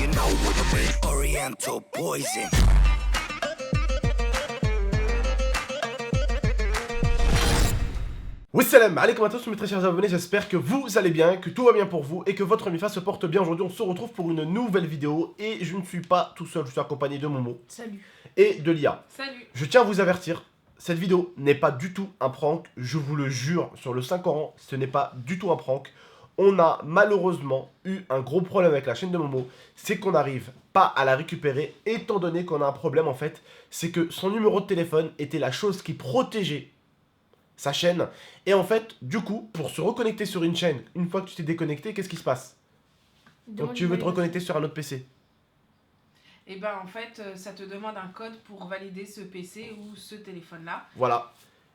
you know what I mean. Oriental poison. Wassalam alaikum à tous mes très chers abonnés, j'espère que vous allez bien, que tout va bien pour vous et que votre MIFA se porte bien. Aujourd'hui on se retrouve pour une nouvelle vidéo et je ne suis pas tout seul, je suis accompagné de Momo. Salut. Et de Lia. Salut. Je tiens à vous avertir, cette vidéo n'est pas du tout un prank, je vous le jure, sur le Saint-Coran, ce n'est pas du tout un prank. On a malheureusement eu un gros problème avec la chaîne de Momo, c'est qu'on n'arrive pas à la récupérer, étant donné qu'on a un problème en fait, c'est que son numéro de téléphone était la chose qui protégeait sa chaîne, et en fait, du coup, pour se reconnecter sur une chaîne, une fois que tu t'es déconnecté, qu'est-ce qui se passe? Donc tu veux te reconnecter sur un autre PC. Et ben en fait, ça te demande un code pour valider ce PC ou ce téléphone-là. Voilà.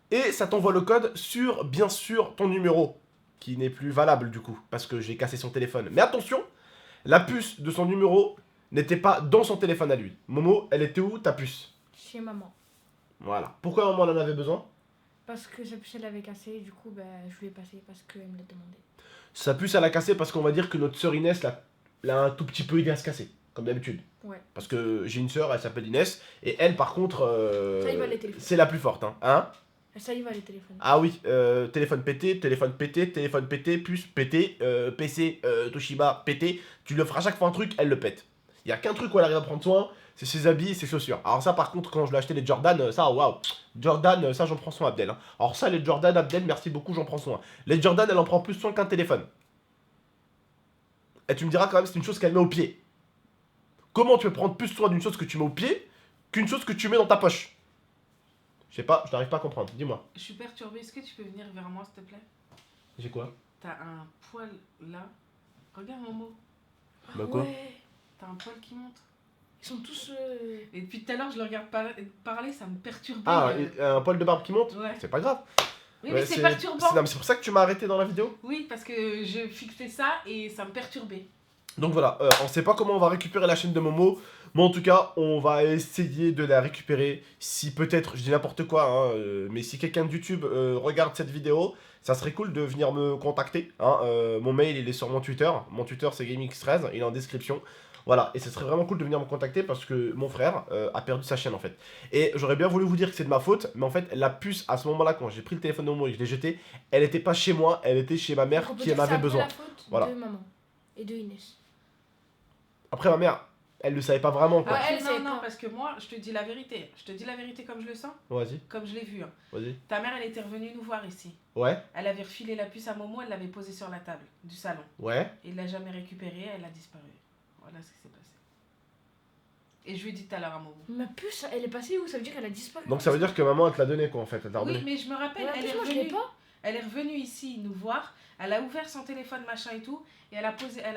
Et ça t'envoie le code sur, bien sûr, ton numéro, qui n'est plus valable du coup, parce que j'ai cassé son téléphone. Mais attention, la puce de son numéro n'était pas dans son téléphone à lui. Momo, elle était où ta puce? Chez maman. Voilà. Pourquoi maman en avait besoin? Parce que sa puce elle avait cassé, du coup je lui ai passé parce qu'elle me l'a demandé. Sa puce elle a cassé parce qu'on va dire que notre sœur Inès l'a un tout petit peu aidé à se casser, comme d'habitude. Ouais. Parce que j'ai une sœur, elle s'appelle Inès, et elle par contre, Ça y va, les téléphones. c'est la plus forte. Hein, Ça y va les téléphones. ah oui, téléphone pété, puce pété, PC Toshiba pété. Tu le feras chaque fois un truc, elle le pète. Il y a qu'un truc où elle arrive à prendre soin, c'est ses habits et ses chaussures. Alors ça par contre, quand je l'ai acheté les Jordan, ça waouh, Jordan, ça j'en prends soin Abdel. Hein. Alors ça les Jordan, Abdel, merci beaucoup, j'en prends soin. Les Jordan, elle en prend plus soin qu'un téléphone. Et tu me diras quand même, c'est une chose qu'elle met au pied. Comment tu peux prendre plus soin d'une chose que tu mets au pied qu'une chose que tu mets dans ta poche? Je sais pas, je n'arrive pas à comprendre, dis-moi. Je suis perturbée, est-ce que tu peux venir vers moi s'il te plaît? J'ai quoi? T'as un poil là. Regarde Momo, Bah quoi? Ouais. t'as un poil qui monte. Ils sont tous... Et depuis tout à l'heure, je le regarde parler, ça me perturbe. Ah, un poil de barbe qui monte? Ouais. C'est pas grave. Oui, Ouais, mais c'est perturbant. Non, mais c'est pour ça que tu m'as arrêté dans la vidéo. Oui, parce que je fixais ça et ça me perturbait. Donc voilà, on sait pas comment on va récupérer la chaîne de Momo, mais en tout cas, on va essayer de la récupérer. Si peut-être, je dis n'importe quoi, hein, mais si quelqu'un de YouTube regarde cette vidéo, ça serait cool de venir me contacter. Hein, mon mail, il est sur mon Twitter. Mon Twitter, c'est GameX13, il est en description. Voilà, et ce serait vraiment cool de venir me contacter parce que mon frère a perdu sa chaîne en fait. Et j'aurais bien voulu vous dire que c'est de ma faute, mais en fait, la puce, à ce moment-là, quand j'ai pris le téléphone de Momo et que je l'ai jeté, elle était pas chez moi, elle était chez ma mère qui en avait besoin. C'est la faute Voilà. de maman et de Inès. Après, ma mère, elle le savait pas vraiment quoi. Ah, elle savait non, pas. parce que moi, je te dis la vérité. Je te dis la vérité comme je le sens, Vas-y, comme je l'ai vu. Hein. vas-y. Ta mère, elle était revenue nous voir ici. Ouais, Elle avait refilé la puce à Momo, elle l'avait posée sur la table du salon. ouais. Et il l'a jamais récupérée, elle a disparu. Voilà ce qui s'est passé. Et je lui ai dit tout à l'heure à Momo. Ma puce, elle est passée où? Ça veut dire qu'elle a disparu. Donc ça veut dire que maman, elle te l'a donné quoi en fait, elle t'a Oui, redonné. mais je me rappelle, Ouais, elle, est moi je l'ai revenue, pas. elle est revenue ici nous voir, elle a ouvert son téléphone, machin et tout, et elle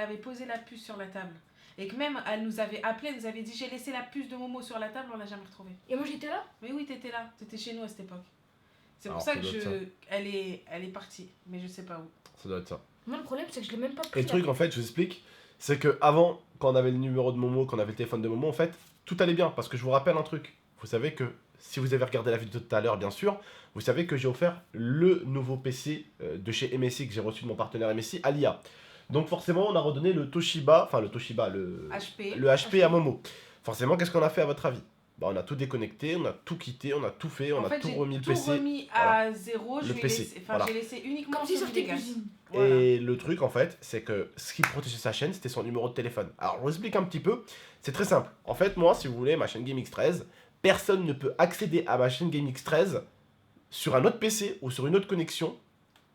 avait posé la puce sur la table. Et que même, elle nous avait appelé, elle nous avait dit j'ai laissé la puce de Momo sur la table, on l'a jamais retrouvée. Et moi j'étais là. Mais oui, t'étais là, t'étais chez nous à cette époque. C'est pour Alors, ça ça que doit être ça. elle est partie, mais je sais pas où. Ça doit être ça. Moi le problème c'est que je l'ai même pas pris. Et le truc en fait, je vous explique, c'est que avant, quand on avait le numéro de Momo, quand on avait le téléphone de Momo, en fait, tout allait bien. Parce que je vous rappelle un truc, vous savez que, si vous avez regardé la vidéo de tout à l'heure, bien sûr, vous savez que j'ai offert le nouveau PC de chez MSI, que j'ai reçu de mon partenaire MSI, à l'IA. Donc forcément, on a redonné le Toshiba, le HP. le HP à Momo. Forcément, qu'est-ce qu'on a fait à votre avis? Bah, on a tout déconnecté, on a tout quitté, on a tout fait, on En a fait, tout j'ai remis le tout PC. remis à zéro, Le je lui ai PC, laissé, voilà. j'ai laissé uniquement Comme si celui sortait des gaz. cuisine. Voilà. Et le truc en fait, c'est que ce qui protégeait sa chaîne, c'était son numéro de téléphone. Alors je vous explique un petit peu, c'est très simple. En fait, moi, si vous voulez, ma chaîne GameX13, personne ne peut accéder à ma chaîne GameX13 sur un autre PC ou sur une autre connexion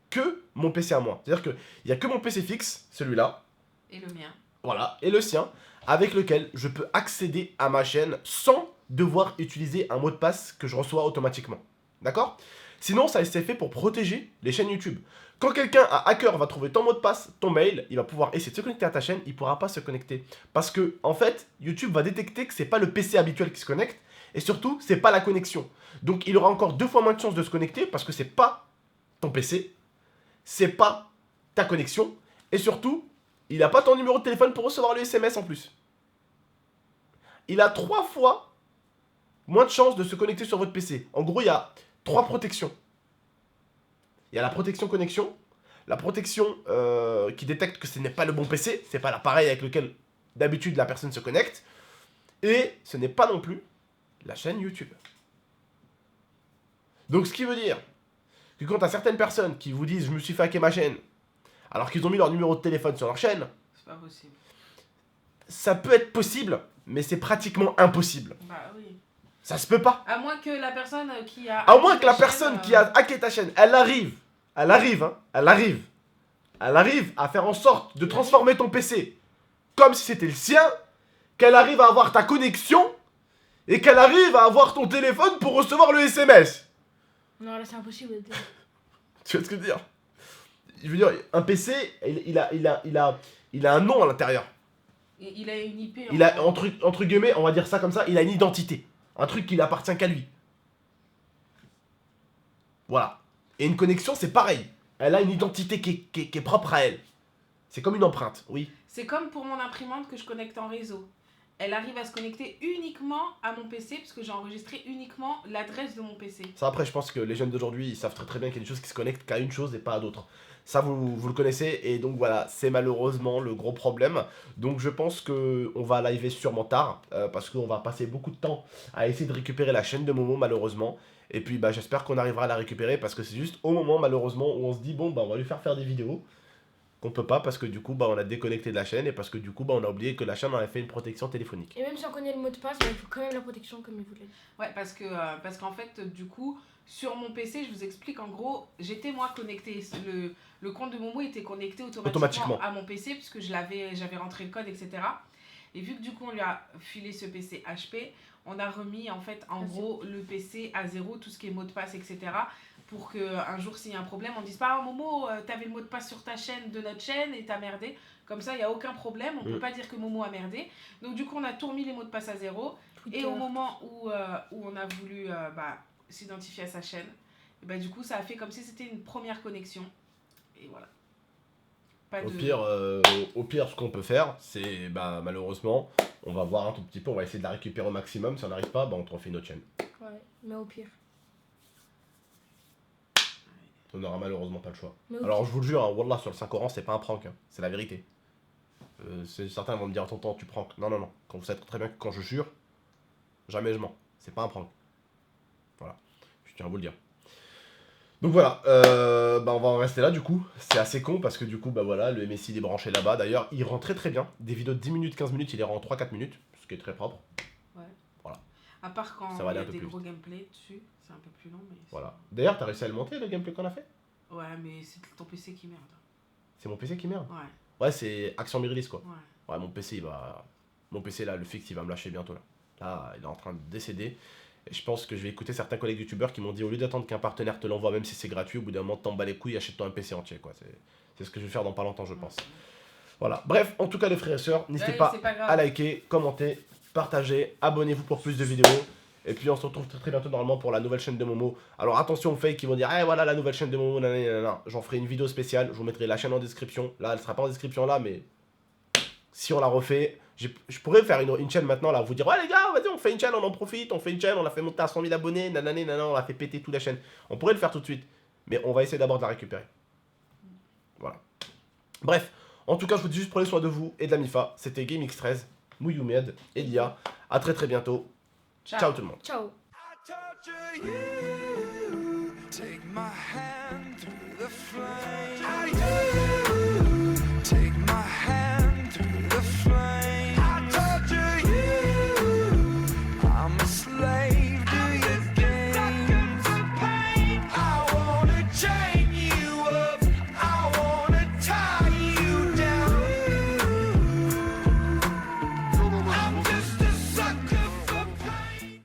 que mon PC à moi. C'est-à-dire qu'il n'y a que mon PC fixe, celui-là, Et le mien. voilà, et le sien, avec lequel je peux accéder à ma chaîne sans devoir utiliser un mot de passe que je reçois automatiquement. D'accord? Sinon, ça c'est fait pour protéger les chaînes YouTube. Quand quelqu'un, un hacker, va trouver ton mot de passe, ton mail, il va pouvoir essayer de se connecter à ta chaîne, il ne pourra pas se connecter. Parce que, en fait, YouTube va détecter que c'est pas le PC habituel qui se connecte, et surtout, c'est pas la connexion. Donc, il aura encore 2 fois moins de chances de se connecter, parce que c'est pas ton PC, c'est pas ta connexion, et surtout, il n'a pas ton numéro de téléphone pour recevoir le SMS en plus. Il a 3 fois moins de chances de se connecter sur votre PC. En gros, il y a 3 protections. Il y a la protection connexion, la protection qui détecte que ce n'est pas le bon PC, c'est pas l'appareil avec lequel D'habitude, la personne se connecte. Et ce n'est pas non plus la chaîne YouTube. Donc, ce qui veut dire que quand t'as certaines personnes qui vous disent « je me suis fait hacker ma chaîne », alors qu'ils ont mis leur numéro de téléphone sur leur chaîne, C'est pas possible. ça peut être possible, mais c'est pratiquement impossible. Bah oui. Ça se peut pas. À moins que la personne qui a... À moins que la hacké ta personne chaîne, qui a hacké ta chaîne, elle arrive à faire en sorte de transformer ton PC comme si c'était le sien, qu'elle arrive à avoir ta connexion et qu'elle arrive à avoir ton téléphone pour recevoir le SMS. Non, là c'est impossible. Tu vois ce que je veux dire? Je veux dire, un PC, il a un nom à l'intérieur. Il a une IP. Il a, entre guillemets, on va dire ça comme ça, il a une identité. Un truc qui n'appartient qu'à lui. Voilà. Et une connexion, c'est pareil. Elle a une identité qui est propre à elle. C'est comme une empreinte, oui. C'est comme pour mon imprimante que je connecte en réseau. Elle arrive à se connecter uniquement à mon PC parce que j'ai enregistré uniquement l'adresse de mon PC. Ça, après, je pense que les jeunes d'aujourd'hui, ils savent très très bien qu'il y a des choses qui se connectent qu'à une chose et pas à d'autres. Ça, vous le connaissez, et donc voilà, c'est malheureusement le gros problème. Donc je pense qu'on va liver sûrement tard, parce qu'on va passer beaucoup de temps à essayer de récupérer la chaîne de Momo, malheureusement. Et puis bah, j'espère qu'on arrivera à la récupérer, parce que c'est juste au moment, malheureusement, où on se dit, bon, bah on va lui faire des vidéos, qu'on peut pas, parce que du coup, bah on a déconnecté de la chaîne, et parce que du coup, bah on a oublié que la chaîne en avait fait une protection téléphonique. Et même si on connaît le mot de passe, bah, il faut quand même la protection comme il voulait. Ouais, parce qu'en fait, du coup, sur mon PC, je vous explique, en gros, j'étais moi connecté. Le compte de Momo était connecté automatiquement à mon PC, puisque j'avais rentré le code, etc. Et vu que du coup, on lui a filé ce PC HP, on a remis en fait, en gros, le PC à zéro, tout ce qui est mot de passe, etc. Pour qu'un jour, s'il y a un problème, on dise pas, oh, Momo, t'avais le mot de passe sur ta chaîne, de notre chaîne, et t'as merdé. Comme ça, il n'y a aucun problème, on peut pas dire que Momo a merdé. Donc du coup, on a tout remis les mots de passe à zéro. Twitter. Et au moment où on a voulu s'identifier à sa chaîne, et bah, du coup, ça a fait comme si c'était une première connexion. Et voilà. Pas Au de... pire, ce qu'on peut faire, c'est, bah, malheureusement, on va voir un tout petit peu, on va essayer de la récupérer au maximum. Si on n'arrive pas, bah, on te refait une autre chaîne. Ouais, mais au pire. On n'aura malheureusement pas le choix. Mais au Alors, pire. je vous le jure, hein, Wallah, sur le Saint-Coran, c'est pas un prank, hein, c'est la vérité. Certains vont me dire, tonton, tu prank. Non, non, non. Quand vous savez très bien que quand je jure, jamais je mens. C'est pas un prank. Voilà. Je tiens à vous le dire. Donc voilà, bah on va en rester là du coup. C'est assez con parce que du coup, bah voilà, le MSI il est branché là-bas. D'ailleurs, il rend très très bien. Des vidéos de 10 minutes, 15 minutes, il les rend en 3-4 minutes. Ce qui est très propre. Ouais. Voilà. À part quand Ça va il y aller a un peu des plus gros gameplays dessus, c'est un peu plus long. Mais Voilà. D'ailleurs, t'as réussi à le monter le gameplay qu'on a fait? Ouais, mais c'est ton PC qui merde. C'est mon PC qui merde. Ouais, Ouais, c'est Action Mirilis quoi. ouais. Ouais, mon PC il va. Mon PC là, le fixe il va me lâcher bientôt là. Là, il est en train de décéder. Et je pense que je vais écouter certains collègues youtubeurs qui m'ont dit au lieu d'attendre qu'un partenaire te l'envoie, même si c'est gratuit, au bout d'un moment t'en bats les couilles, achète-toi un PC entier quoi. C'est ce que je vais faire dans pas longtemps, je pense. Voilà. Bref, en tout cas les frères et sœurs, n'hésitez Ouais, pas c'est pas grave. à liker, commenter, partager, abonnez-vous pour plus de vidéos. Et puis on se retrouve très très bientôt normalement pour la nouvelle chaîne de Momo. Alors attention aux fakes qui vont dire eh voilà la nouvelle chaîne de Momo, nanana. J'en ferai une vidéo spéciale, je vous mettrai la chaîne en description. Là elle sera pas en description là, mais si on la refait, je pourrais faire une chaîne maintenant là, vous dire ouais les gars, vas-y on fait une chaîne, on en profite, on fait une chaîne, on l'a fait monter à 100 000 abonnés, nanana, on l'a fait péter toute la chaîne. On pourrait le faire tout de suite, mais on va essayer d'abord de la récupérer. Voilà. Bref, en tout cas je vous dis juste prenez soin de vous et de la MIFA. C'était GameX13, Mouyoumed, Elia. À très très bientôt. Ciao tout le monde. Ciao. I torture you. Take my hand through the flame.